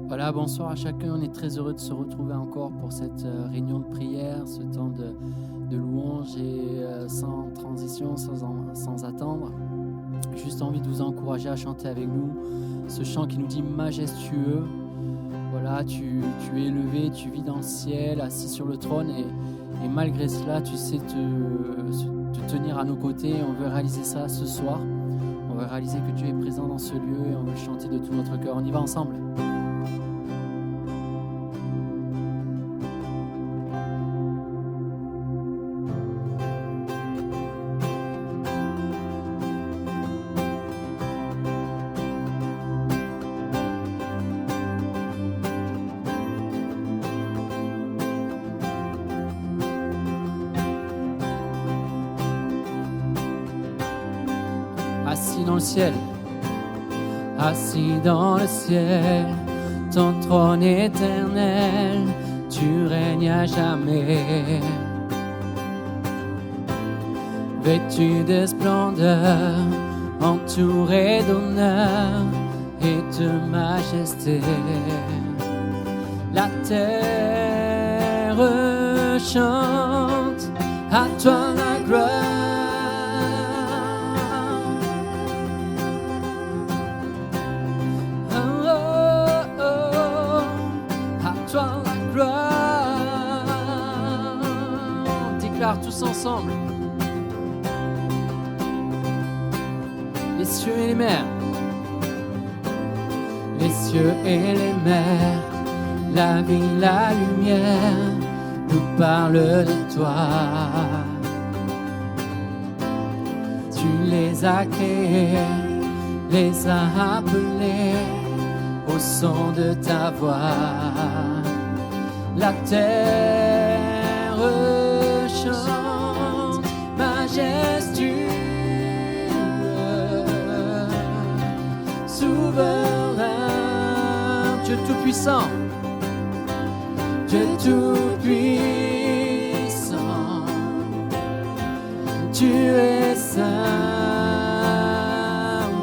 Voilà, bonsoir à chacun. On est très heureux de se retrouver encore pour cette réunion de prière, ce temps de louange et sans transition, sans attendre. Juste envie de vous encourager à chanter avec nous ce chant qui nous dit majestueux. Voilà, tu es élevé, tu vis dans le ciel, assis sur le trône et malgré cela, tu sais te tenir à nos côtés. On veut réaliser ça ce soir. On veut réaliser que Dieu est présent dans ce lieu et on veut chanter de tout notre cœur. On y va ensemble. Assis dans le ciel, assis dans le ciel, ton trône éternel, tu règnes à jamais. Vêtu de splendeur, entouré d'honneur et de majesté, la terre chante à toi la gloire. Tous ensemble, les cieux et les mers, les cieux et les mers, la vie, la lumière nous parlent de toi. Tu les as créés, les as appelés au son de ta voix. La terre chante majestueux, souverain, Dieu tout-puissant, Dieu tout-puissant, tu es saint,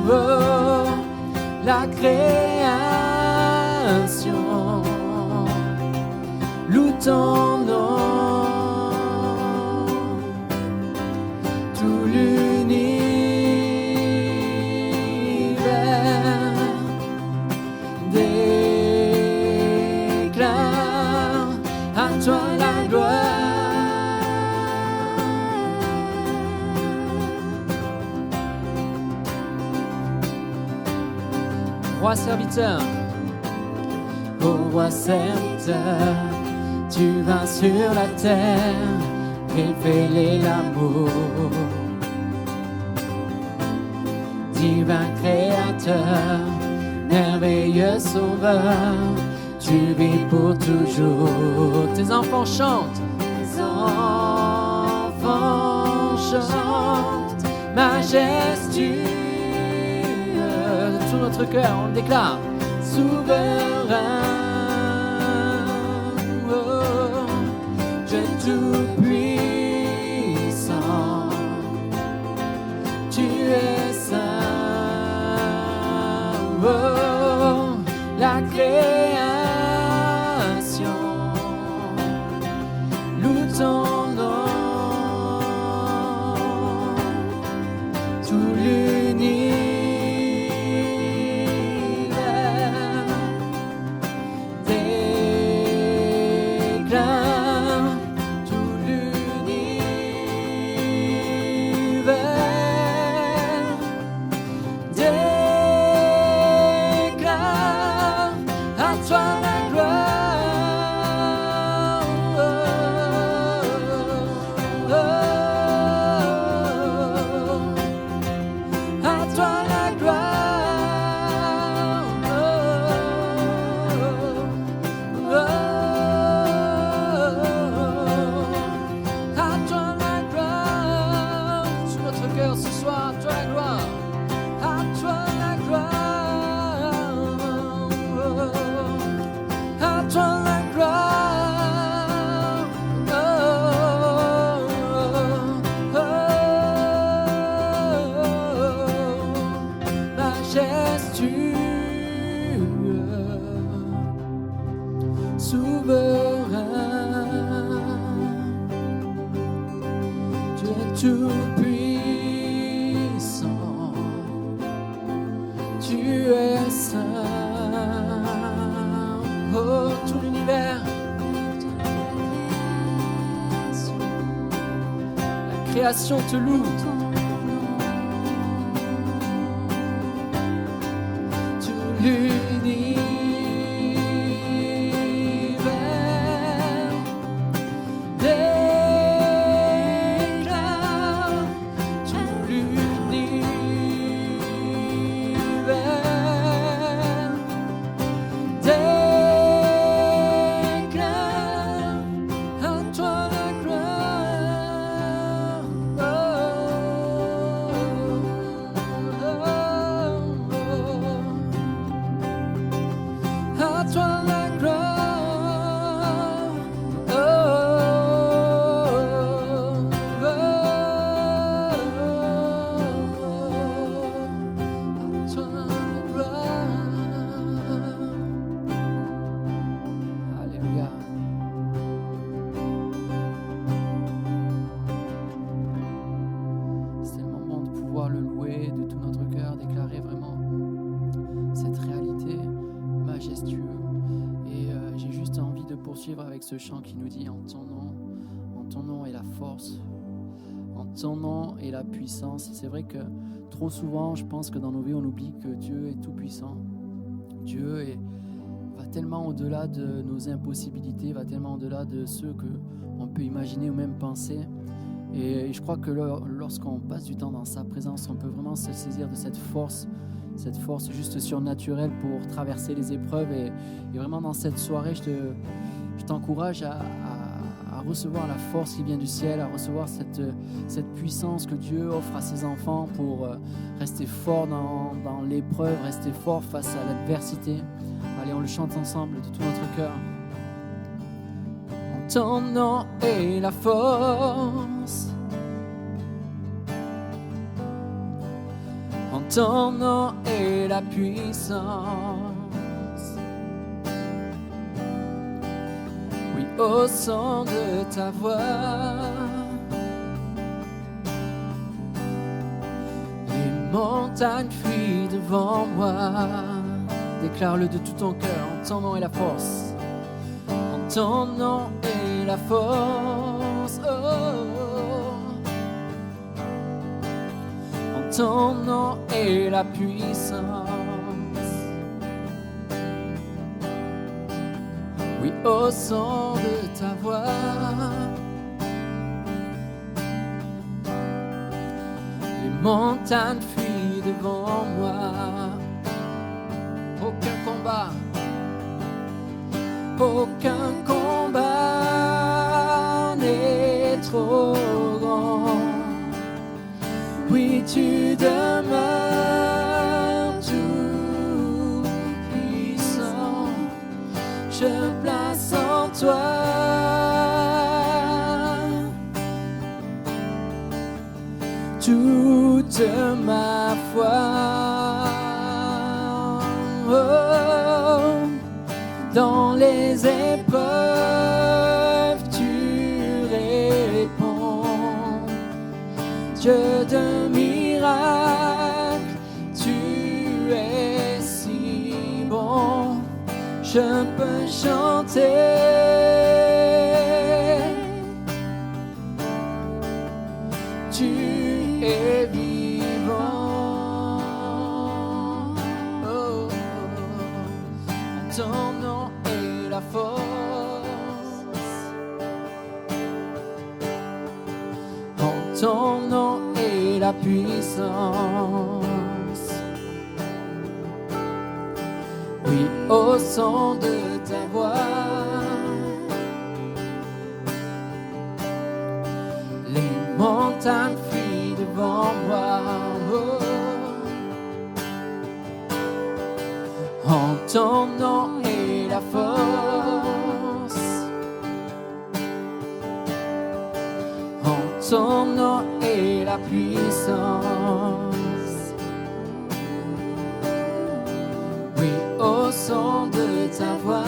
oh, la création loue ton nom. Roi serviteur, ô roi serviteur, tu vas sur la terre révéler l'amour. Divin créateur, merveilleux sauveur, tu vis pour toujours. Tes enfants chantent, tes enfants chantent, majestueux. De tout notre cœur, on le déclare. Souverain, oh, Dieu tout-puissant, tu es saint, oh, la création loue ton nom, tout l'univers souverain. Tu es tout puissant, tu es saint. Oh, tout l'univers, la création te loue. L'univers déclare, tout l'univers déclare à toi la gloire. À toi la gloire, à toi la gloire. Alléluia. C'est le moment de pouvoir le louer de tout notre cœur, déclarer vraiment cette réalité majestueuse. Et j'ai juste envie de poursuivre avec ce chant qui nous dit en ton nom est la force, en ton nom est la puissance. Et c'est vrai que trop souvent, je pense que dans nos vies, on oublie que Dieu est tout puissant. Dieu va tellement au-delà de nos impossibilités, va tellement au-delà de ce qu'on peut imaginer ou même penser. Et je crois que lorsqu'on passe du temps dans sa présence, on peut vraiment se saisir de cette force juste surnaturelle pour traverser les épreuves. Et vraiment dans cette soirée, je t'encourage à recevoir la force qui vient du ciel, à recevoir cette puissance que Dieu offre à ses enfants pour rester fort dans l'épreuve, rester fort face à l'adversité. Allez, on le chante ensemble de tout notre cœur. En ton nom est la force, en ton nom est la puissance. Oui, au son de ta voix, les montagnes fuient devant moi. Déclare-le de tout ton cœur. En ton nom est la force, en ton nom est la force. En ton nom est la puissance. Oui, au son de ta voix, les montagnes fuient devant moi. Aucun combat n'est trop grand. Oui, tu demeures tout puissant. Je place en toi toute ma foi. Oh, dans les épreuves, tu réponds. Dieu de miracles, tu es si bon. Je peux chanter. Tu es vivant. Oh, oh, oh. Ton nom est la force. En ton nom est la puissance. Oui, au son de ta voix, les montagnes fuient devant moi. Oh. En ton nom est la force. En ton nom est la puissance. Oui, au son de ta voix,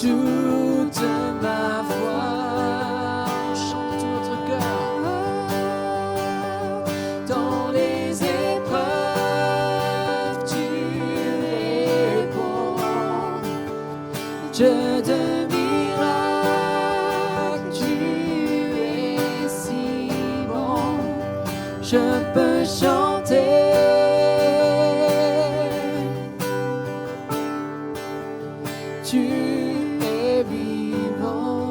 toute ma foi. On chante tout notre cœur. Dans les épreuves, tu réponds. Dieu de miracles, tu es si bon. Je peux chanter. Tu es vivant.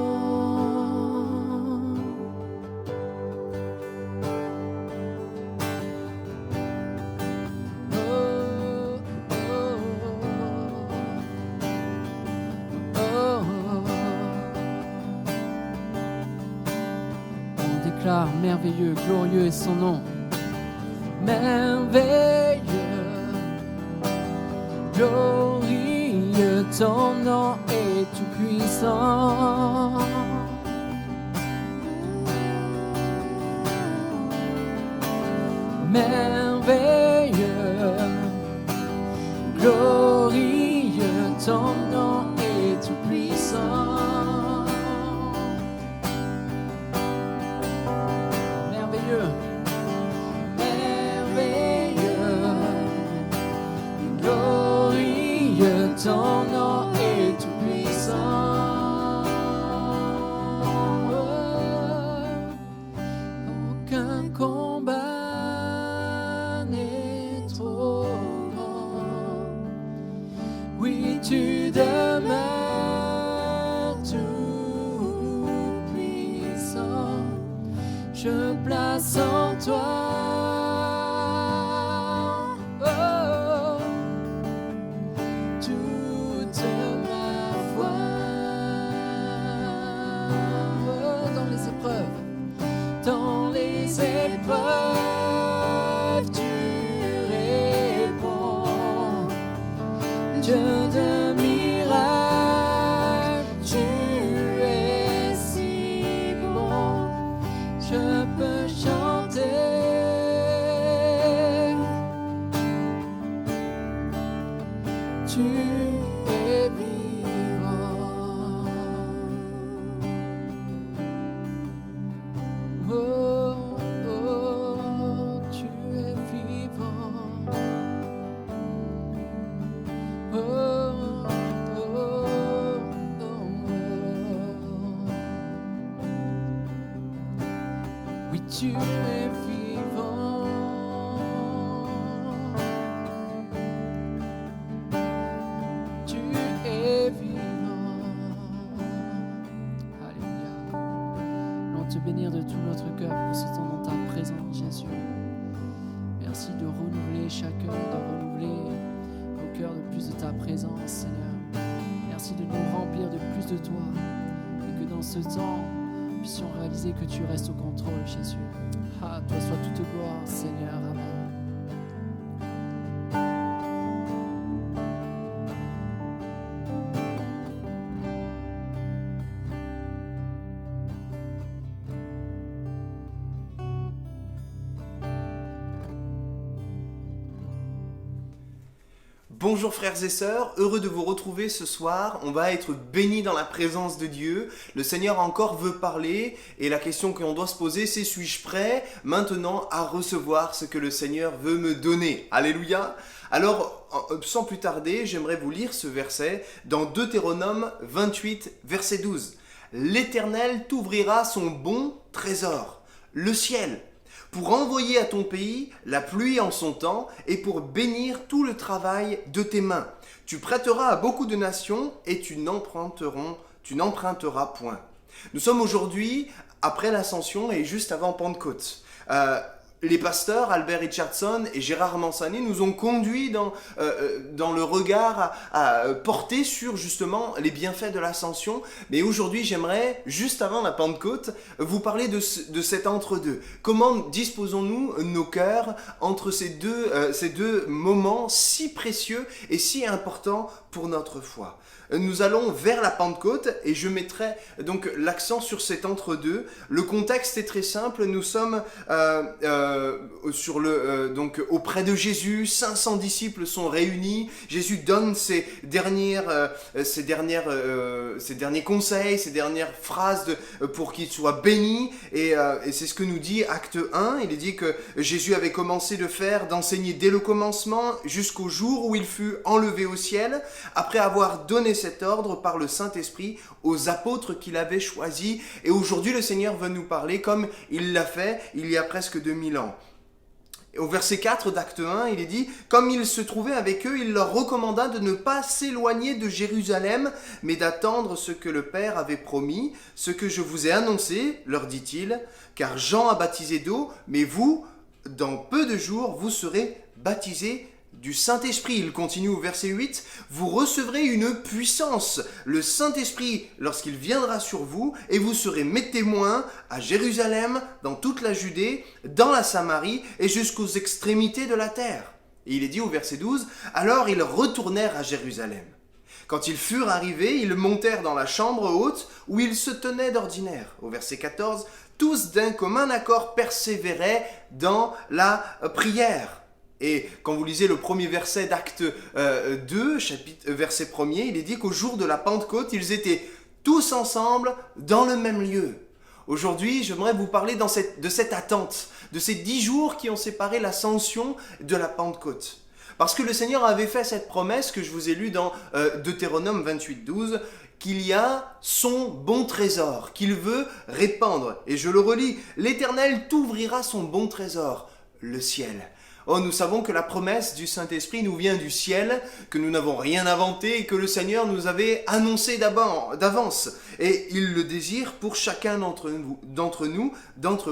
Oh, oh, oh, oh. On déclare merveilleux, glorieux est son nom. Merveilleux, glorieux, ton nom est tout puissant. Merveilleux, glorieux, ton nom est tout puissant. Merveilleux. Ton nom est tout puissant. Aucun combat n'est trop grand. Oui, tu demeures tout puissant. Je place en toi. Dans les épreuves, tu réponds. Dieu de miracles, tu es si bon. Je peux chanter. Tu es vivant. Oh, oh, tu es vivant. Oh, oh, oh, oh. Oui, tu es vivant. Tu es vivant. Alléluia. Nous te bénir de tout notre cœur pour ce temps dans ta présence, Jésus. Merci de renouveler chacun, de renouveler nos cœurs de plus de ta présence, Seigneur. Merci de nous remplir de plus de toi et que dans ce temps, nous puissions réaliser que tu restes au contrôle, Jésus. Ah, toi soit toute gloire, Seigneur. Amen. Bonjour frères et sœurs, heureux de vous retrouver ce soir. On va être bénis dans la présence de Dieu. Le Seigneur encore veut parler et la question qu'on doit se poser, c'est: suis-je prêt maintenant à recevoir ce que le Seigneur veut me donner? Alléluia. Alors, sans plus tarder, j'aimerais vous lire ce verset dans Deutéronome 28, verset 12. L'Éternel t'ouvrira son bon trésor, le ciel, pour envoyer à ton pays la pluie en son temps et pour bénir tout le travail de tes mains. Tu prêteras à beaucoup de nations et tu n'emprunteras point. Nous sommes aujourd'hui après l'Ascension et juste avant Pentecôte. Les pasteurs Albert Richardson et Gérard Mansani nous ont conduits dans le regard à porter sur justement les bienfaits de l'Ascension. Mais aujourd'hui, j'aimerais, juste avant la Pentecôte, vous parler de cet entre-deux. Comment disposons-nous nos cœurs entre ces deux moments si précieux et si importants pour notre foi? Nous allons vers la Pentecôte et je mettrai donc l'accent sur cet entre-deux. Le contexte est très simple, nous sommes donc auprès de Jésus, 500 disciples sont réunis. Jésus donne ses derniers conseils, ses dernières phrases pour qu'ils soient bénis. Et c'est ce que nous dit Acte 1. Il est dit que Jésus avait commencé d'enseigner dès le commencement jusqu'au jour où il fut enlevé au ciel, après avoir donné cet ordre par le Saint-Esprit aux apôtres qu'il avait choisis. Et aujourd'hui, le Seigneur veut nous parler comme il l'a fait il y a presque 2000 ans. Et au verset 4 d'Acte 1, il est dit « Comme il se trouvait avec eux, il leur recommanda de ne pas s'éloigner de Jérusalem, mais d'attendre ce que le Père avait promis, ce que je vous ai annoncé, leur dit-il, car Jean a baptisé d'eau, mais vous, dans peu de jours, vous serez baptisés du Saint-Esprit. » Il continue au verset 8. « Vous recevrez une puissance, le Saint-Esprit, lorsqu'il viendra sur vous, et vous serez mes témoins à Jérusalem, dans toute la Judée, dans la Samarie, et jusqu'aux extrémités de la terre. » Et il est dit au verset 12. « Alors ils retournèrent à Jérusalem. Quand ils furent arrivés, ils montèrent dans la chambre haute, où ils se tenaient d'ordinaire. » Au verset 14. « Tous d'un commun accord persévéraient dans la prière. » Et quand vous lisez le premier verset d'Acte 2, verset 1er, il est dit qu'au jour de la Pentecôte, ils étaient tous ensemble dans le même lieu. Aujourd'hui, j'aimerais vous parler de cette attente, de ces 10 jours qui ont séparé l'ascension de la Pentecôte. Parce que le Seigneur avait fait cette promesse que je vous ai lue dans Deutéronome 28, 12, qu'il y a son bon trésor, qu'il veut répandre. Et je le relis, « L'Éternel t'ouvrira son bon trésor, le ciel. » Oh, nous savons que la promesse du Saint-Esprit nous vient du ciel, que nous n'avons rien inventé et que le Seigneur nous avait annoncé d'avance. Et il le désire pour chacun d'entre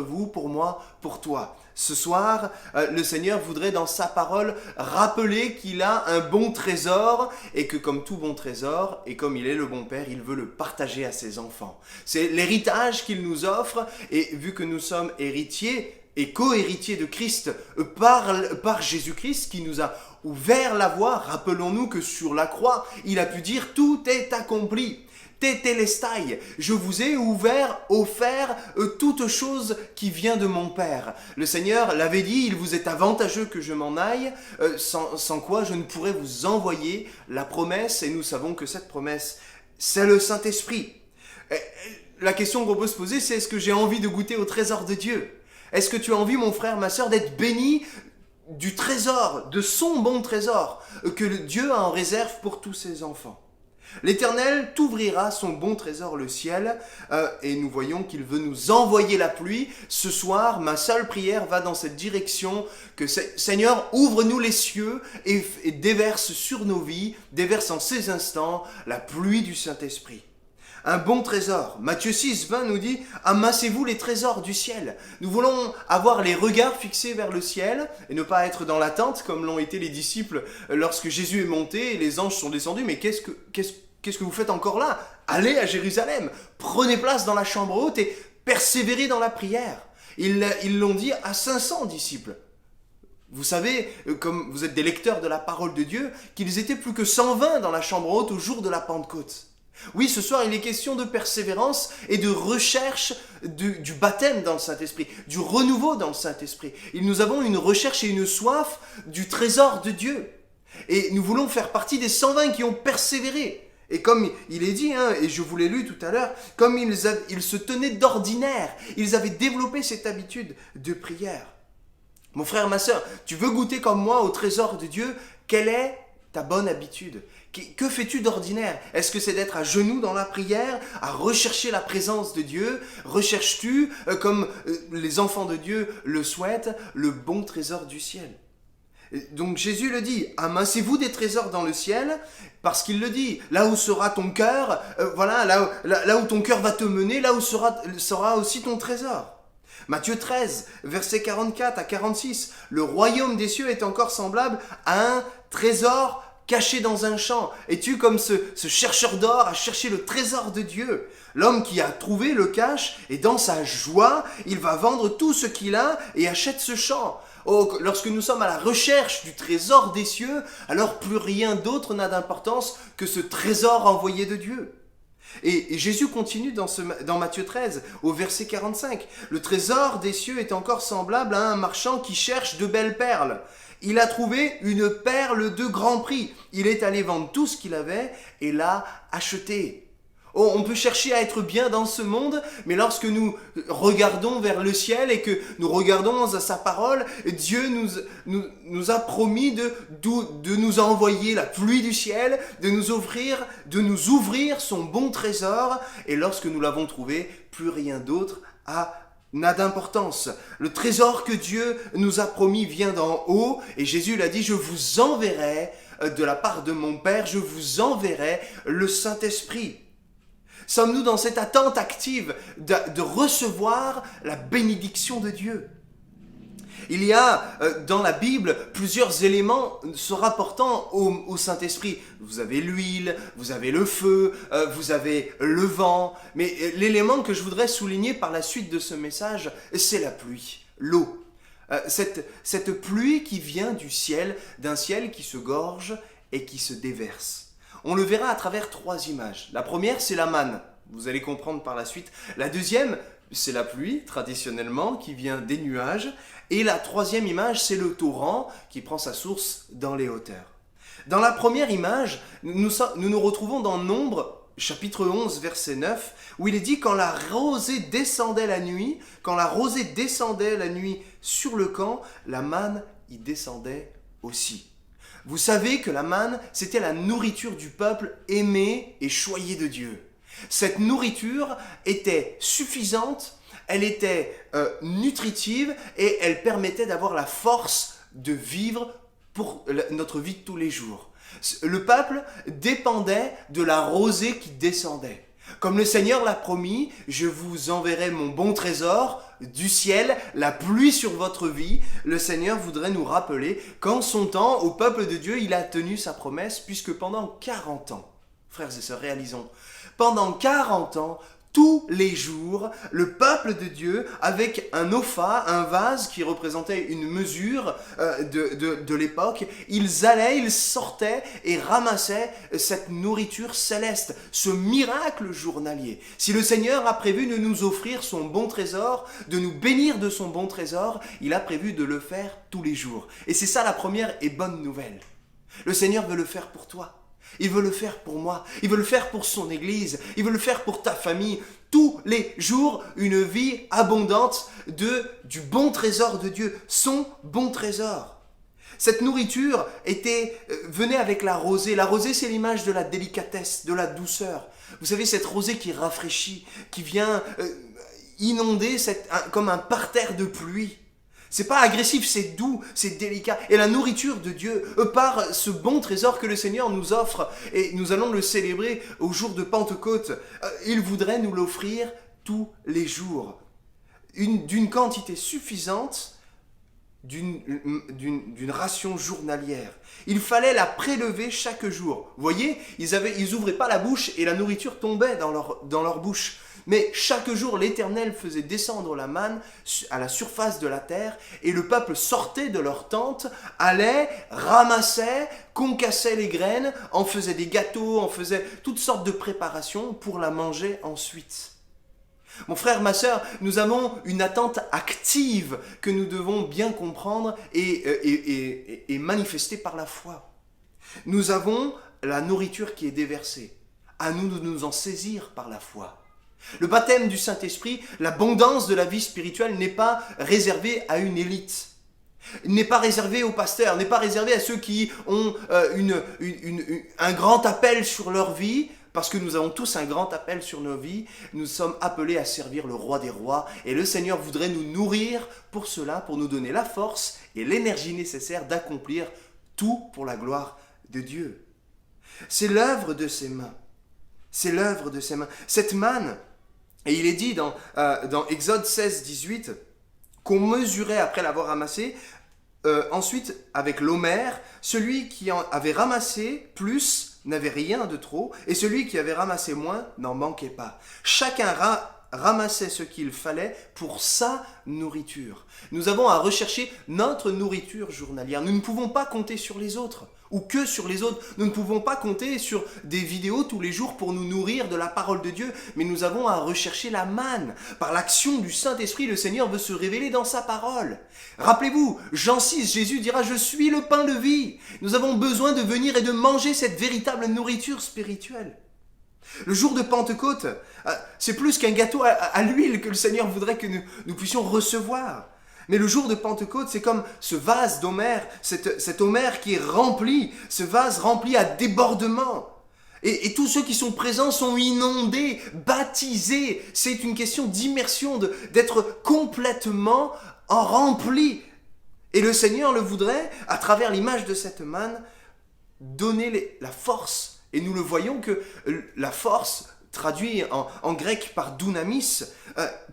vous, pour moi, pour toi. Ce soir, le Seigneur voudrait dans sa parole rappeler qu'il a un bon trésor et que comme tout bon trésor, et comme il est le bon Père, il veut le partager à ses enfants. C'est l'héritage qu'il nous offre et vu que nous sommes héritiers, et co-héritier de Christ par Jésus-Christ qui nous a ouvert la voie. Rappelons-nous que sur la croix, il a pu dire « Tout est accompli ». Tétélestai, je vous ai offert toute chose qui vient de mon Père. Le Seigneur l'avait dit, il vous est avantageux que je m'en aille, sans quoi je ne pourrais vous envoyer la promesse. Et nous savons que cette promesse, c'est le Saint-Esprit. La question qu'on peut se poser, c'est est-ce que j'ai envie de goûter au trésor de Dieu ? Est-ce que tu as envie, mon frère, ma sœur, d'être béni du trésor, de son bon trésor que Dieu a en réserve pour tous ses enfants ? L'Éternel t'ouvrira son bon trésor, le ciel, et nous voyons qu'il veut nous envoyer la pluie. Ce soir, ma seule prière va dans cette direction, que Seigneur, ouvre-nous les cieux et déverse sur nos vies, déverse en ces instants la pluie du Saint-Esprit. Un bon trésor. Matthieu 6, 20 nous dit « Amassez-vous les trésors du ciel ». Nous voulons avoir les regards fixés vers le ciel et ne pas être dans l'attente comme l'ont été les disciples lorsque Jésus est monté et les anges sont descendus. Mais qu'est-ce que vous faites encore là ? Allez à Jérusalem, prenez place dans la chambre haute et persévérez dans la prière. Ils l'ont dit à 500 disciples. Vous savez, comme vous êtes des lecteurs de la parole de Dieu, qu'ils étaient plus que 120 dans la chambre haute au jour de la Pentecôte. Oui, ce soir, il est question de persévérance et de recherche du baptême dans le Saint-Esprit, du renouveau dans le Saint-Esprit. Et nous avons une recherche et une soif du trésor de Dieu. Et nous voulons faire partie des 120 qui ont persévéré. Et comme il est dit, et je vous l'ai lu tout à l'heure, comme ils se tenaient d'ordinaire, ils avaient développé cette habitude de prière. Mon frère, ma sœur, tu veux goûter comme moi au trésor de Dieu ? Quelle est ta bonne habitude ? Que fais-tu d'ordinaire ? Est-ce que c'est d'être à genoux dans la prière, à rechercher la présence de Dieu ? Recherches-tu, comme les enfants de Dieu le souhaitent, le bon trésor du ciel ? Donc Jésus le dit, amassez-vous des trésors dans le ciel, parce qu'il le dit, là où sera ton cœur, là où ton cœur va te mener, là où sera aussi ton trésor. Matthieu 13, versets 44 à 46, le royaume des cieux est encore semblable à un trésor caché dans un champ. Es-tu comme ce chercheur d'or à chercher le trésor de Dieu ? L'homme qui a trouvé le cache et dans sa joie, il va vendre tout ce qu'il a et achète ce champ. Oh, lorsque nous sommes à la recherche du trésor des cieux, alors plus rien d'autre n'a d'importance que ce trésor envoyé de Dieu. Et Jésus continue dans Matthieu 13, au verset 45. Le trésor des cieux est encore semblable à un marchand qui cherche de belles perles. Il a trouvé une perle de grand prix. Il est allé vendre tout ce qu'il avait et l'a achetée. Oh, on peut chercher à être bien dans ce monde, mais lorsque nous regardons vers le ciel et que nous regardons à sa parole, Dieu nous a promis de nous envoyer la pluie du ciel, de nous ouvrir son bon trésor, et lorsque nous l'avons trouvé, plus rien d'autre n'a d'importance. Le trésor que Dieu nous a promis vient d'en haut, et Jésus l'a dit, je vous enverrai, de la part de mon Père, je vous enverrai le Saint-Esprit. Sommes-nous dans cette attente active de recevoir la bénédiction de Dieu? Il y a dans la Bible plusieurs éléments se rapportant au Saint-Esprit. Vous avez l'huile, vous avez le feu, vous avez le vent. Mais l'élément que je voudrais souligner par la suite de ce message, c'est la pluie, l'eau. Cette pluie qui vient du ciel, d'un ciel qui se gorge et qui se déverse. On le verra à travers 3 images. La première, c'est la manne. Vous allez comprendre par la suite. La deuxième, c'est la pluie, traditionnellement, qui vient des nuages. Et la troisième image, c'est le torrent qui prend sa source dans les hauteurs. Dans la première image, nous nous retrouvons dans Nombre, chapitre 11, verset 9, où il est dit « Quand la rosée descendait la nuit sur le camp, la manne y descendait aussi. » Vous savez que la manne, c'était la nourriture du peuple aimé et choyé de Dieu. Cette nourriture était suffisante, elle était nutritive et elle permettait d'avoir la force de vivre pour notre vie de tous les jours. Le peuple dépendait de la rosée qui descendait. Comme le Seigneur l'a promis, je vous enverrai mon bon trésor du ciel, la pluie sur votre vie. Le Seigneur voudrait nous rappeler qu'en son temps, au peuple de Dieu, il a tenu sa promesse, puisque pendant 40 ans, frères et sœurs, réalisons, pendant 40 ans, tous les jours, le peuple de Dieu, avec un opha, un vase qui représentait une mesure de l'époque, ils sortaient et ramassaient cette nourriture céleste, ce miracle journalier. Si le Seigneur a prévu de nous offrir son bon trésor, de nous bénir de son bon trésor, il a prévu de le faire tous les jours. Et c'est ça la première et bonne nouvelle. Le Seigneur veut le faire pour toi. Il veut le faire pour moi, il veut le faire pour son Église, il veut le faire pour ta famille. Tous les jours, une vie abondante du bon trésor de Dieu, son bon trésor. Cette nourriture venait avec la rosée. La rosée, c'est l'image de la délicatesse, de la douceur. Vous savez, cette rosée qui rafraîchit, qui vient inonder comme un parterre de pluie. C'est pas agressif, c'est doux, c'est délicat. Et la nourriture de Dieu, par ce bon trésor que le Seigneur nous offre, et nous allons le célébrer au jour de Pentecôte, il voudrait nous l'offrir tous les jours. D'une quantité suffisante, d'une ration journalière. Il fallait la prélever chaque jour. Vous voyez, ils ouvraient pas la bouche et la nourriture tombait dans leur bouche. Mais chaque jour, l'Éternel faisait descendre la manne à la surface de la terre et le peuple sortait de leur tente, allait, ramassait, concassait les graines, en faisait des gâteaux, en faisait toutes sortes de préparations pour la manger ensuite. Mon frère, ma sœur, nous avons une attente active que nous devons bien comprendre et manifester par la foi. Nous avons la nourriture qui est déversée. À nous de nous en saisir par la foi. Le baptême du Saint-Esprit, l'abondance de la vie spirituelle n'est pas réservée à une élite. N'est pas réservé aux pasteurs, n'est pas réservé à ceux qui ont un grand appel sur leur vie, parce que nous avons tous un grand appel sur nos vies. Nous sommes appelés à servir le roi des rois et le Seigneur voudrait nous nourrir pour cela, pour nous donner la force et l'énergie nécessaire d'accomplir tout pour la gloire de Dieu. C'est l'œuvre de ses mains. C'est l'œuvre de ses mains. Cette manne, et il est dit dans Exode 16, 18, qu'on mesurait après l'avoir ramassé, ensuite avec l'homère, celui qui en avait ramassé plus n'avait rien de trop, et celui qui avait ramassé moins n'en manquait pas. Chacun ramassait ce qu'il fallait pour sa nourriture. Nous avons à rechercher notre nourriture journalière. Nous ne pouvons pas compter sur les autres. ou que sur les autres. Nous ne pouvons pas compter sur des vidéos tous les jours pour nous nourrir de la parole de Dieu, mais nous avons à rechercher la manne. Par l'action du Saint-Esprit, le Seigneur veut se révéler dans sa parole. Rappelez-vous, Jean 6, Jésus dira « Je suis le pain de vie ». Nous avons besoin de venir et de manger cette véritable nourriture spirituelle. Le jour de Pentecôte, c'est plus qu'un gâteau à l'huile que le Seigneur voudrait que nous puissions recevoir. Mais le jour de Pentecôte, c'est comme ce vase d'Homère, cet Homère qui est rempli, ce vase rempli à débordement. Et tous ceux qui sont présents sont inondés, baptisés. C'est une question d'immersion, d'être complètement rempli. Et le Seigneur le voudrait, à travers l'image de cette manne, donner la force. Et nous le voyons que la force, traduit en grec par dunamis,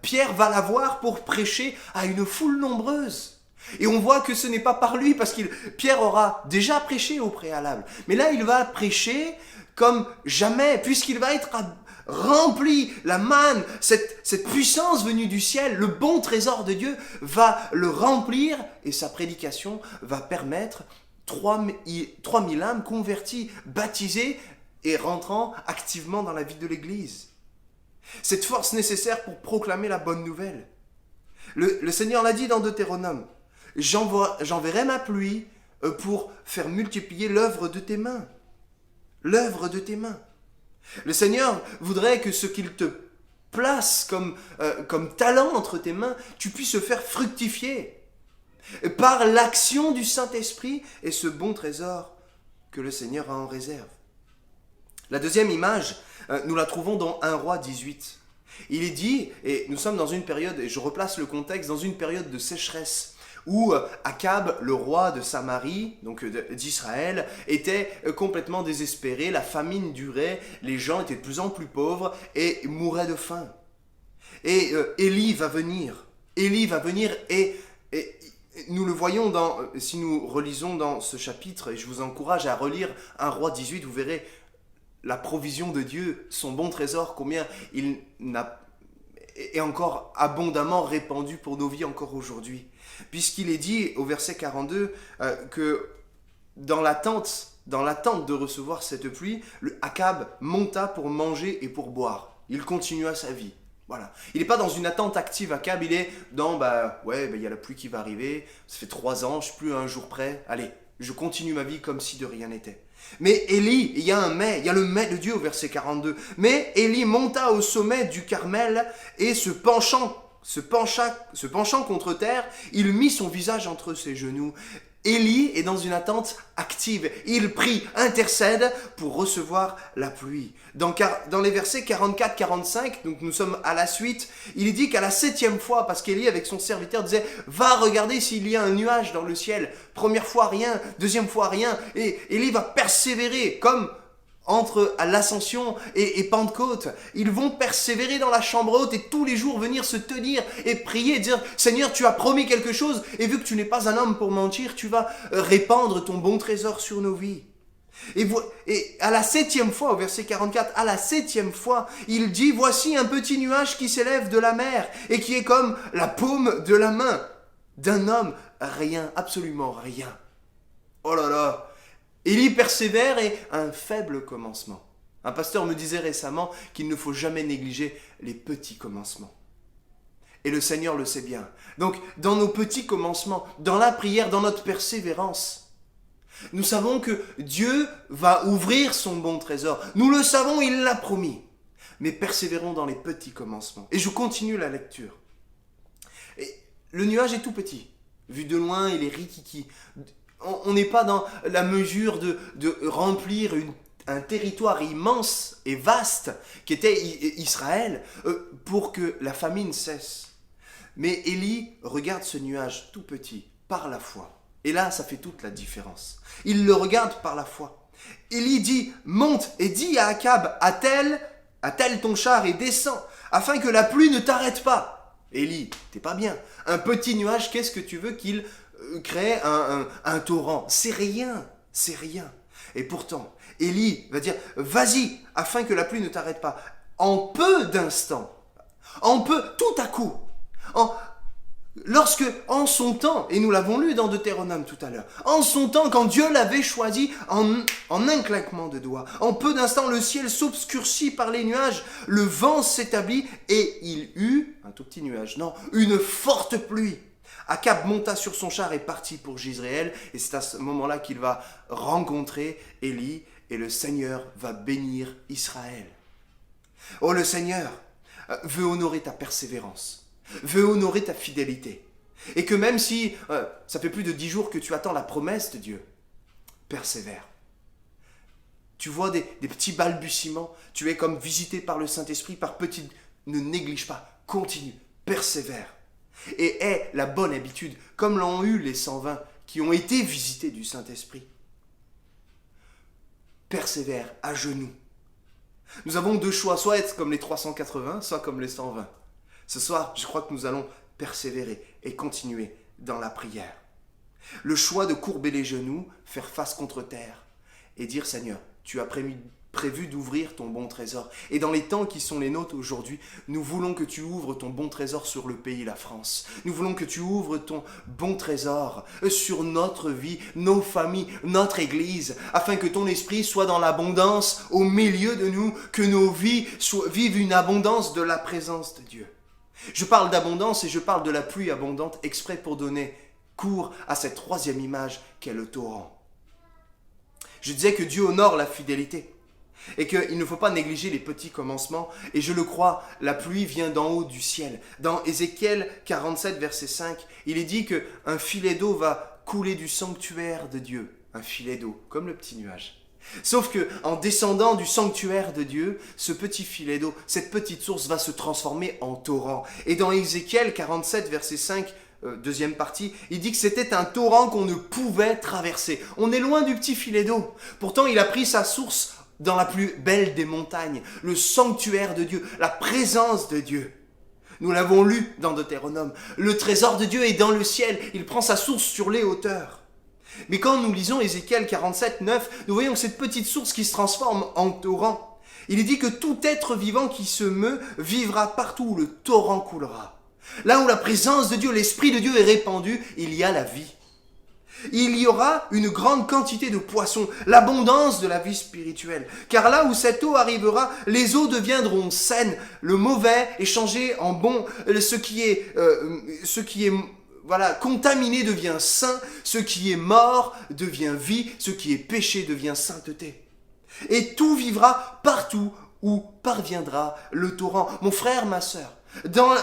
Pierre va l'avoir pour prêcher à une foule nombreuse. Et on voit que ce n'est pas par lui, parce que Pierre aura déjà prêché au préalable. Mais là, il va prêcher comme jamais, puisqu'il va être rempli, la manne, cette puissance venue du ciel, le bon trésor de Dieu va le remplir, et sa prédication va permettre 3000 âmes converties, baptisées et rentrant activement dans la vie de l'Église. Cette force nécessaire pour proclamer la bonne nouvelle. Le Seigneur l'a dit dans Deutéronome, « J'enverrai ma pluie pour faire multiplier l'œuvre de tes mains. » L'œuvre de tes mains. Le Seigneur voudrait que ce qu'il te place comme talent entre tes mains, tu puisses se faire fructifier par l'action du Saint-Esprit et ce bon trésor que le Seigneur a en réserve. La deuxième image, nous la trouvons dans 1 Roi 18. Il est dit, et nous sommes dans une période, et je replace le contexte, dans une période de sécheresse, où Akab, le roi de Samarie, donc d'Israël, était complètement désespéré, la famine durait, les gens étaient de plus en plus pauvres et mouraient de faim. Et Élie va venir et nous le voyons si nous relisons dans ce chapitre, et je vous encourage à relire 1 Roi 18, vous verrez la provision de Dieu, son bon trésor, combien il est encore abondamment répandu pour nos vies encore aujourd'hui. Puisqu'il est dit au verset 42 que dans l'attente de recevoir cette pluie, Akab monta pour manger et pour boire. Il continua sa vie. Voilà. Il n'est pas dans une attente active, Akab, il est dans, il y a la pluie qui va arriver, ça fait 3 ans, je suis plus à un jour près, allez, je continue ma vie comme si de rien n'était. Mais Élie, il y a le mais de Dieu au verset 42. Mais Élie monta au sommet du Carmel et se penchant contre terre, il mit son visage entre ses genoux. Élie est dans une attente active. Il prie, intercède pour recevoir la pluie. Dans les versets 44-45, donc nous sommes à la suite, il est dit qu'à la 7e fois, parce qu'Élie avec son serviteur disait « Va regarder s'il y a un nuage dans le ciel ». Première fois rien, deuxième fois rien. Et Élie va persévérer comme entre l'Ascension et Pentecôte. Ils vont persévérer dans la chambre haute et tous les jours venir se tenir et prier et dire « Seigneur, tu as promis quelque chose et vu que tu n'es pas un homme pour mentir, tu vas répandre ton bon trésor sur nos vies. » Et à la 7e fois, au verset 44, à la 7e fois, il dit « Voici un petit nuage qui s'élève de la mer et qui est comme la paume de la main d'un homme. » Rien, absolument rien. Oh là là! Élie persévère et un faible commencement. Un pasteur me disait récemment qu'il ne faut jamais négliger les petits commencements. Et le Seigneur le sait bien. Donc, dans nos petits commencements, dans la prière, dans notre persévérance, nous savons que Dieu va ouvrir son bon trésor. Nous le savons, il l'a promis. Mais persévérons dans les petits commencements. Et je continue la lecture. Et le nuage est tout petit. Vu de loin, il est rikiki. On n'est pas dans la mesure de remplir un territoire immense et vaste qui était Israël pour que la famine cesse. Mais Élie regarde ce nuage tout petit par la foi. Et là, ça fait toute la différence. Il le regarde par la foi. Élie dit « Monte et dis à Akab, attelle ton char et descends, afin que la pluie ne t'arrête pas. » Élie, t'es pas bien. Un petit nuage, qu'est-ce que tu veux qu'il crée un torrent? C'est rien, c'est rien. Et pourtant, Élie va dire « Vas-y, afin que la pluie ne t'arrête pas. » En peu d'instants, tout à coup, Lorsque, en son temps, et nous l'avons lu dans Deutéronome tout à l'heure, en son temps, quand Dieu l'avait choisi, en un claquement de doigts, en peu d'instants, le ciel s'obscurcit par les nuages, le vent s'établit, et il eut, un tout petit nuage, non, une forte pluie. Akab monta sur son char et partit pour Jezréel, et c'est à ce moment-là qu'il va rencontrer Élie, et le Seigneur va bénir Israël. Oh, le Seigneur veut honorer ta persévérance, veut honorer ta fidélité. Et que même si ça fait plus de 10 jours que tu attends la promesse de Dieu, persévère. Tu vois des petits balbutiements, tu es comme visité par le Saint-Esprit, par petits... Ne néglige pas, continue, persévère. Et aie la bonne habitude, comme l'ont eu les 120 qui ont été visités du Saint-Esprit. Persévère à genoux. Nous avons deux choix, soit être comme les 380, soit comme les 120. Ce soir, je crois que nous allons persévérer et continuer dans la prière. Le choix de courber les genoux, faire face contre terre et dire « Seigneur, tu as prévu d'ouvrir ton bon trésor. Et dans les temps qui sont les nôtres aujourd'hui, nous voulons que tu ouvres ton bon trésor sur le pays, la France. Nous voulons que tu ouvres ton bon trésor sur notre vie, nos familles, notre Église, afin que ton esprit soit dans l'abondance au milieu de nous, que nos vies vivent une abondance de la présence de Dieu. Je parle d'abondance et je parle de la pluie abondante exprès pour donner cours à cette troisième image qu'est le torrent. Je disais que Dieu honore la fidélité et qu'il ne faut pas négliger les petits commencements. Et je le crois, la pluie vient d'en haut du ciel. Dans Ézéchiel 47, verset 5, il est dit qu'un filet d'eau va couler du sanctuaire de Dieu. Un filet d'eau, comme le petit nuage. Sauf que en descendant du sanctuaire de Dieu, ce petit filet d'eau, cette petite source va se transformer en torrent. Et dans Ézéchiel 47, verset 5, deuxième partie, il dit que c'était un torrent qu'on ne pouvait traverser. On est loin du petit filet d'eau. Pourtant, il a pris sa source dans la plus belle des montagnes, le sanctuaire de Dieu, la présence de Dieu. Nous l'avons lu dans Deutéronome. Le trésor de Dieu est dans le ciel. Il prend sa source sur les hauteurs. Mais quand nous lisons Ézéchiel 47, 9, nous voyons cette petite source qui se transforme en torrent. Il est dit que tout être vivant qui se meut vivra partout où le torrent coulera. Là où la présence de Dieu, l'Esprit de Dieu est répandu, il y a la vie. Il y aura une grande quantité de poissons, l'abondance de la vie spirituelle. Car là où cette eau arrivera, les eaux deviendront saines. Le mauvais est changé en bon. Ce qui est contaminé devient saint. Ce qui est mort devient vie. Ce qui est péché devient sainteté. Et tout vivra partout où parviendra le torrent. Mon frère, ma sœur, dans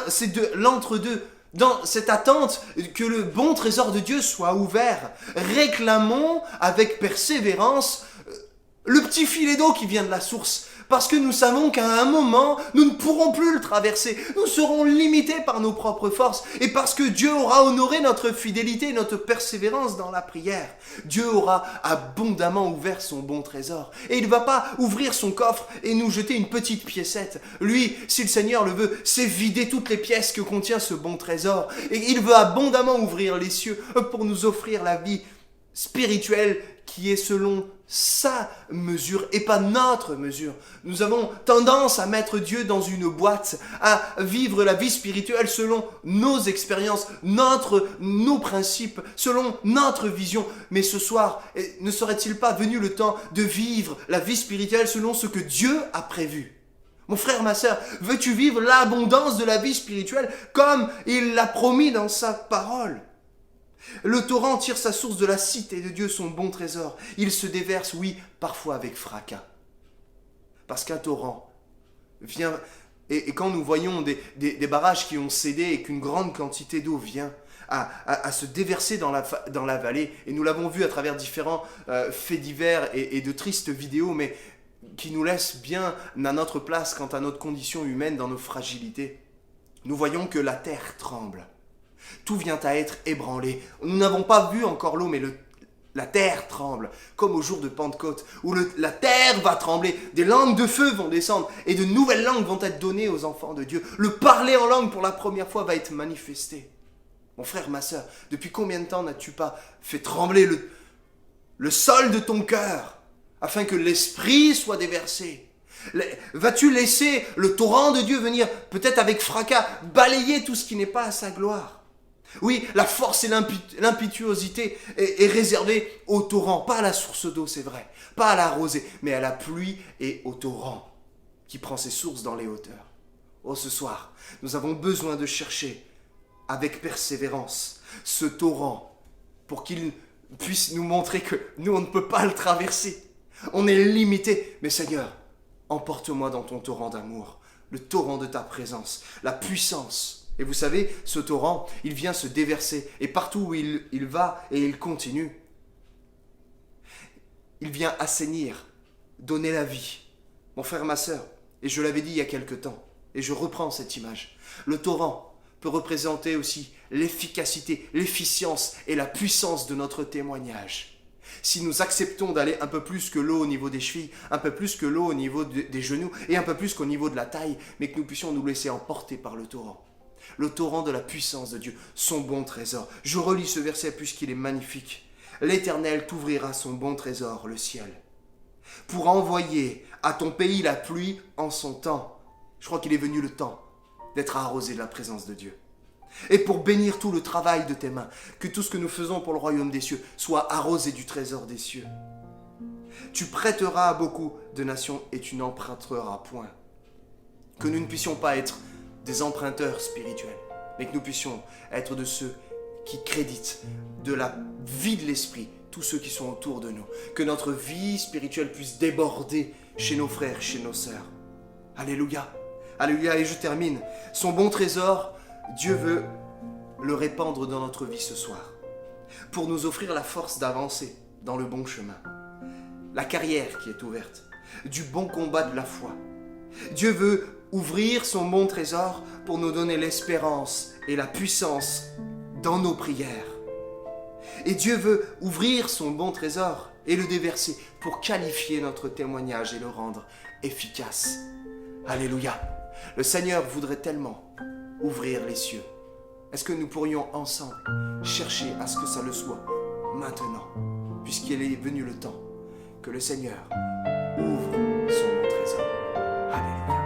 l'entre-deux, dans cette attente que le bon trésor de Dieu soit ouvert, réclamons avec persévérance le petit filet d'eau qui vient de la source. Parce que nous savons qu'à un moment, nous ne pourrons plus le traverser. Nous serons limités par nos propres forces. Et parce que Dieu aura honoré notre fidélité et notre persévérance dans la prière, Dieu aura abondamment ouvert son bon trésor. Et il ne va pas ouvrir son coffre et nous jeter une petite piécette. Lui, si le Seigneur le veut, c'est vider toutes les pièces que contient ce bon trésor. Et il veut abondamment ouvrir les cieux pour nous offrir la vie spirituelle qui est selon sa mesure et pas notre mesure. Nous avons tendance à mettre Dieu dans une boîte, à vivre la vie spirituelle selon nos expériences, nos principes, selon notre vision. Mais ce soir, ne serait-il pas venu le temps de vivre la vie spirituelle selon ce que Dieu a prévu ? Mon frère, ma sœur, veux-tu vivre l'abondance de la vie spirituelle comme il l'a promis dans sa parole ? Le torrent tire sa source de la cité de Dieu, son bon trésor. Il se déverse, oui, parfois avec fracas. Parce qu'un torrent vient... Et quand nous voyons des barrages qui ont cédé et qu'une grande quantité d'eau vient à se déverser dans la vallée, et nous l'avons vu à travers différents faits divers et de tristes vidéos, mais qui nous laissent bien à notre place quant à notre condition humaine dans nos fragilités, nous voyons que la terre tremble. Tout vient à être ébranlé. Nous n'avons pas vu encore l'eau, mais la terre tremble, comme au jour de Pentecôte, où la terre va trembler, des langues de feu vont descendre, et de nouvelles langues vont être données aux enfants de Dieu. Le parler en langue pour la première fois va être manifesté. Mon frère, ma sœur, depuis combien de temps n'as-tu pas fait trembler le sol de ton cœur, afin que l'esprit soit déversé ? Vas-tu laisser le torrent de Dieu venir, peut-être avec fracas, balayer tout ce qui n'est pas à sa gloire ? Oui, la force et l'impétuosité est réservée au torrent, pas à la source d'eau, c'est vrai, pas à la rosée, mais à la pluie et au torrent qui prend ses sources dans les hauteurs. Oh, ce soir, nous avons besoin de chercher avec persévérance ce torrent pour qu'il puisse nous montrer que nous, on ne peut pas le traverser. On est limité, mais Seigneur, emporte-moi dans ton torrent d'amour, le torrent de ta présence, la puissance. Et vous savez, ce torrent, il vient se déverser, et partout où il va et il continue, il vient assainir, donner la vie. Mon frère, ma sœur, et je l'avais dit il y a quelque temps, et je reprends cette image, le torrent peut représenter aussi l'efficacité, l'efficience et la puissance de notre témoignage. Si nous acceptons d'aller un peu plus que l'eau au niveau des chevilles, un peu plus que l'eau au niveau des genoux, et un peu plus qu'au niveau de la taille, mais que nous puissions nous laisser emporter par le torrent de la puissance de Dieu, son bon trésor. Je relis ce verset puisqu'il est magnifique. L'Éternel t'ouvrira son bon trésor, le ciel, pour envoyer à ton pays la pluie en son temps. Je crois qu'il est venu le temps d'être arrosé de la présence de Dieu. Et pour bénir tout le travail de tes mains, que tout ce que nous faisons pour le royaume des cieux soit arrosé du trésor des cieux. Tu prêteras à beaucoup de nations et tu n'emprunteras point. Que nous ne puissions pas être des emprunteurs spirituels, mais que nous puissions être de ceux qui créditent de la vie de l'esprit tous ceux qui sont autour de nous. Que notre vie spirituelle puisse déborder chez nos frères, chez nos sœurs. Alléluia. Alléluia. Et je termine. Son bon trésor, Dieu veut le répandre dans notre vie ce soir, pour nous offrir la force d'avancer dans le bon chemin. La carrière qui est ouverte, du bon combat de la foi. Dieu veut ouvrir son bon trésor pour nous donner l'espérance et la puissance dans nos prières. Et Dieu veut ouvrir son bon trésor et le déverser pour qualifier notre témoignage et le rendre efficace. Alléluia. Le Seigneur voudrait tellement ouvrir les cieux. Est-ce que nous pourrions ensemble chercher à ce que ça le soit maintenant, puisqu'il est venu le temps que le Seigneur ouvre son bon trésor. Alléluia.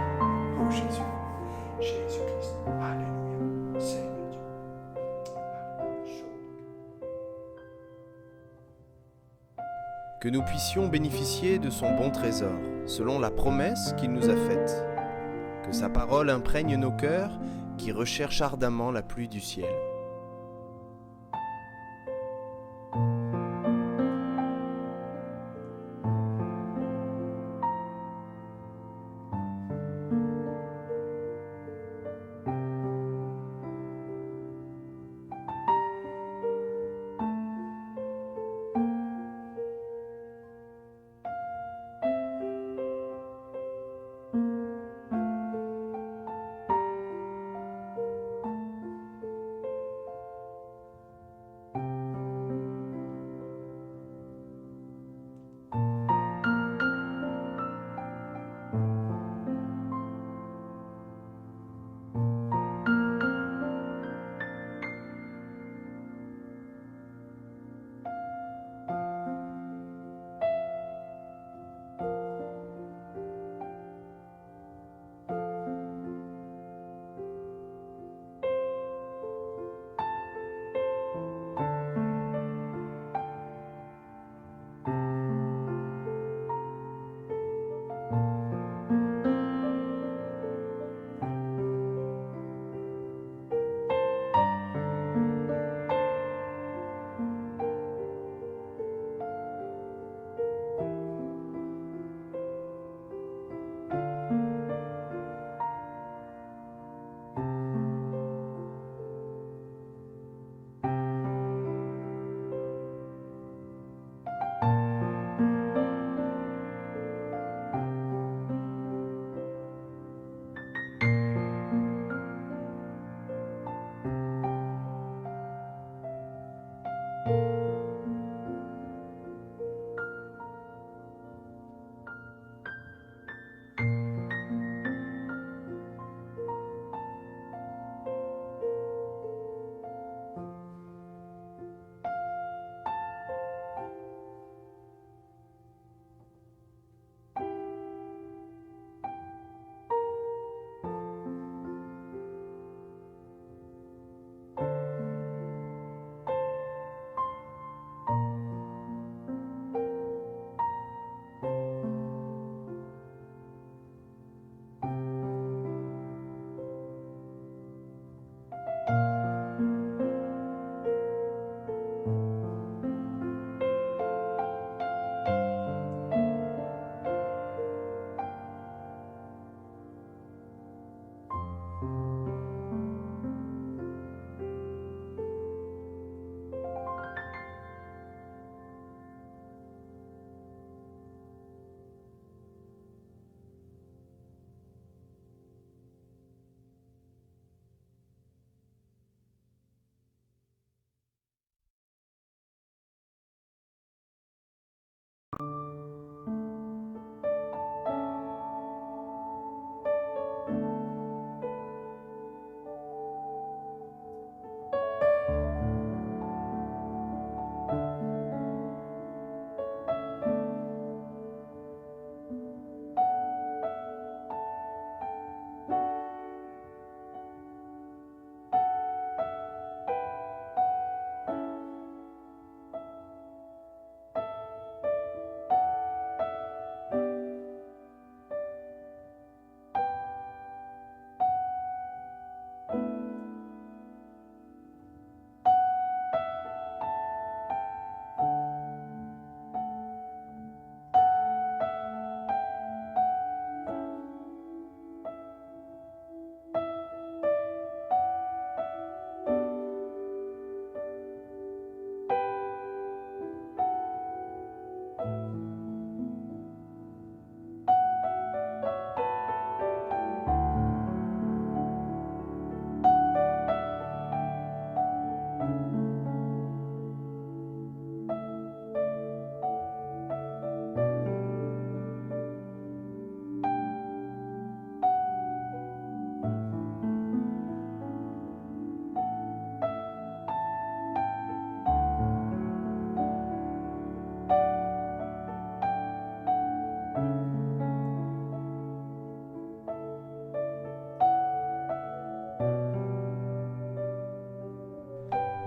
Oh Jésus, Jésus-Christ. Alléluia. Seigneur Dieu. Que nous puissions bénéficier de son bon trésor, selon la promesse qu'il nous a faite. Que sa parole imprègne nos cœurs qui recherchent ardemment la pluie du ciel.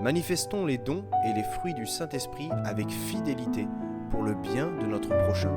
Manifestons les dons et les fruits du Saint-Esprit avec fidélité pour le bien de notre prochain.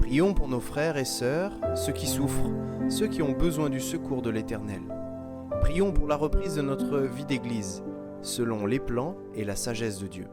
Prions pour nos frères et sœurs, ceux qui souffrent, ceux qui ont besoin du secours de l'Éternel. Prions pour la reprise de notre vie d'Église, selon les plans et la sagesse de Dieu.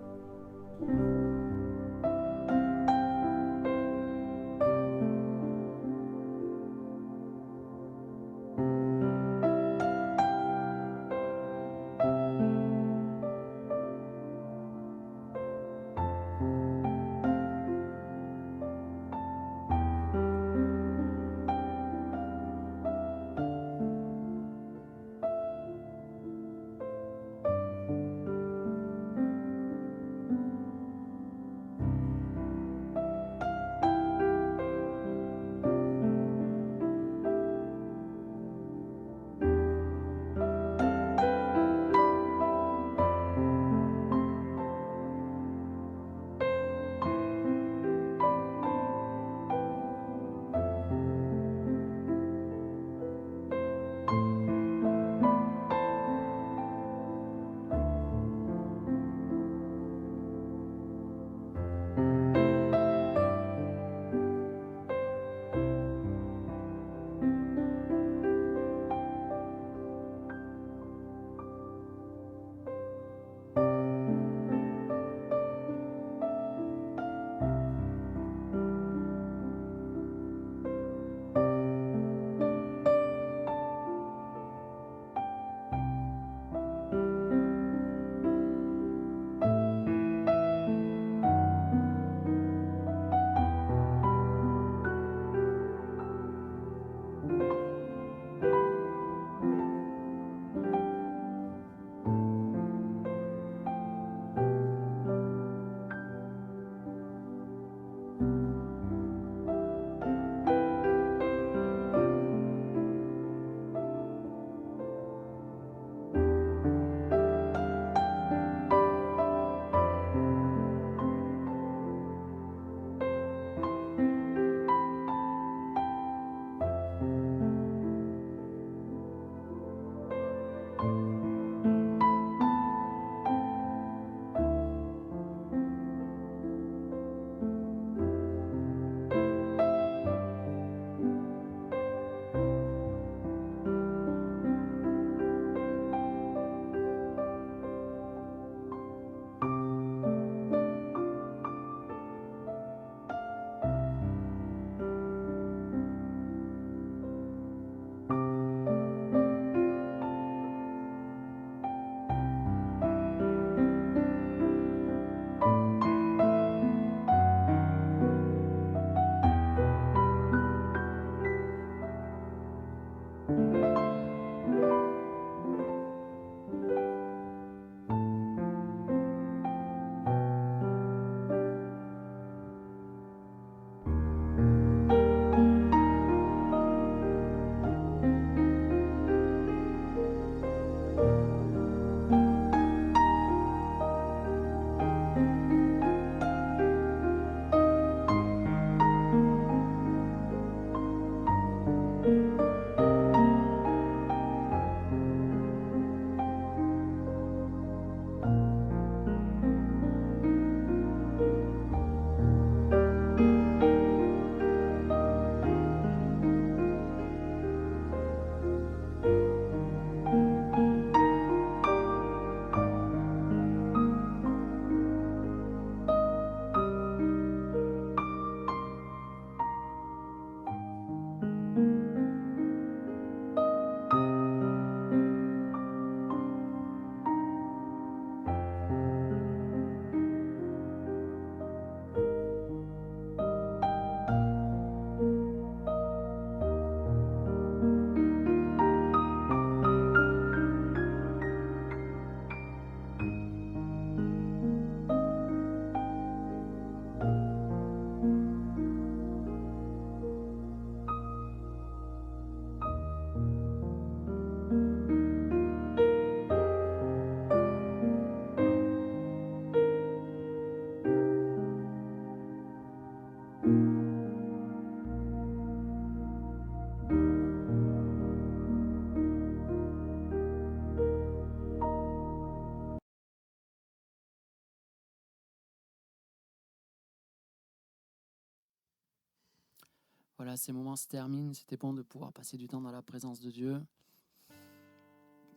voilà, ces moments se terminent. C'était bon de pouvoir passer du temps dans la présence de Dieu,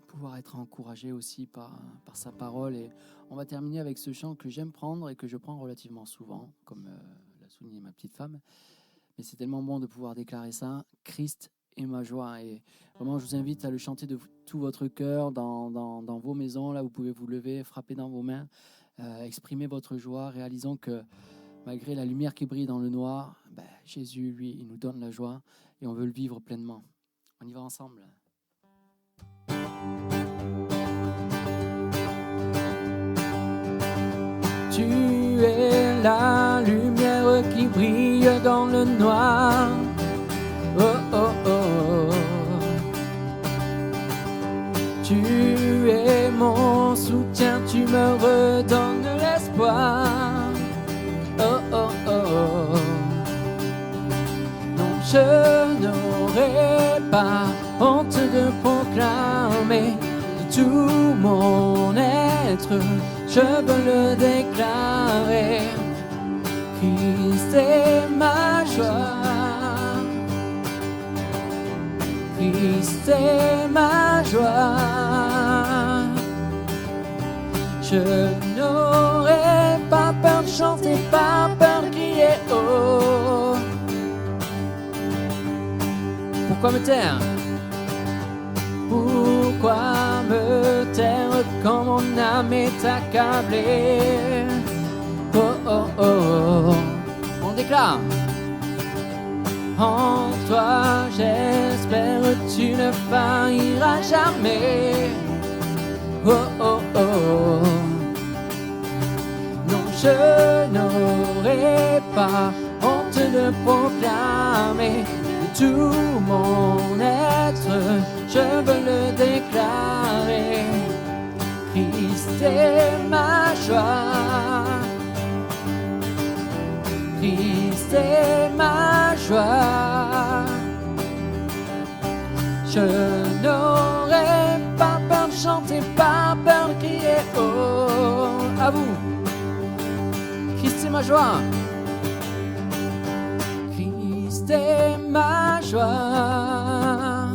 pouvoir être encouragé aussi par sa parole. Et on va terminer avec ce chant que j'aime prendre et que je prends relativement souvent, comme l'a souligné ma petite femme. Mais c'est tellement bon de pouvoir déclarer ça. Christ est ma joie. Et vraiment, je vous invite à le chanter de tout votre cœur dans vos maisons. Là, vous pouvez vous lever, frapper dans vos mains, exprimer votre joie, réalisant que malgré la lumière qui brille dans le noir, Jésus, lui, il nous donne la joie et on veut le vivre pleinement. On y va ensemble. Tu es la lumière qui brille dans le noir. Oh, oh, oh. Tu es mon soutien, tu me redonnes l'espoir. Oh, oh, oh. Non, je n'aurai pas honte de proclamer de tout mon être. Je veux le déclarer. Christ est ma joie. Christ est ma joie. Je n'aurai pas peur de chanter, pas peur de crier haut. Pourquoi me taire? Pourquoi me taire quand mon âme est accablée? Oh, oh, oh. On déclare. En toi j'espère, tu ne failliras jamais. Oh, oh, oh. Non, je n'aurai pas honte de proclamer de tout mon être. Je veux le déclarer. Christ est ma joie. Christ est ma joie. Je n'aurai pas peur de chanter, pas peur de crier haut. À vous. Christ est ma joie. Christ est ma joie.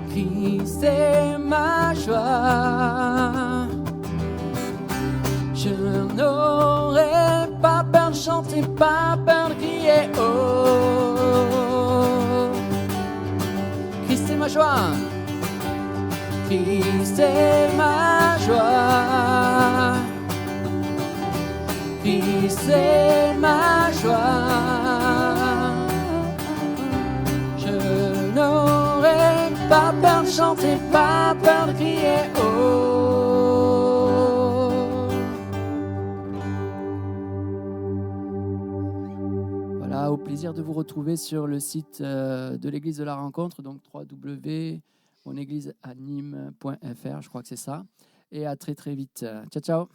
Christ est ma joie. Je n'aurai pas peur de chanter, pas peur de crier haut. Christ est ma joie. Christ est ma joie. Christ est ma joie. Je n'aurai pas peur de chanter, pas peur de crier haut. Voilà, au plaisir de vous retrouver sur le site de l'église de la rencontre, donc www.monégliseanime.fr, je crois que c'est ça. Et à très très vite. Ciao, ciao.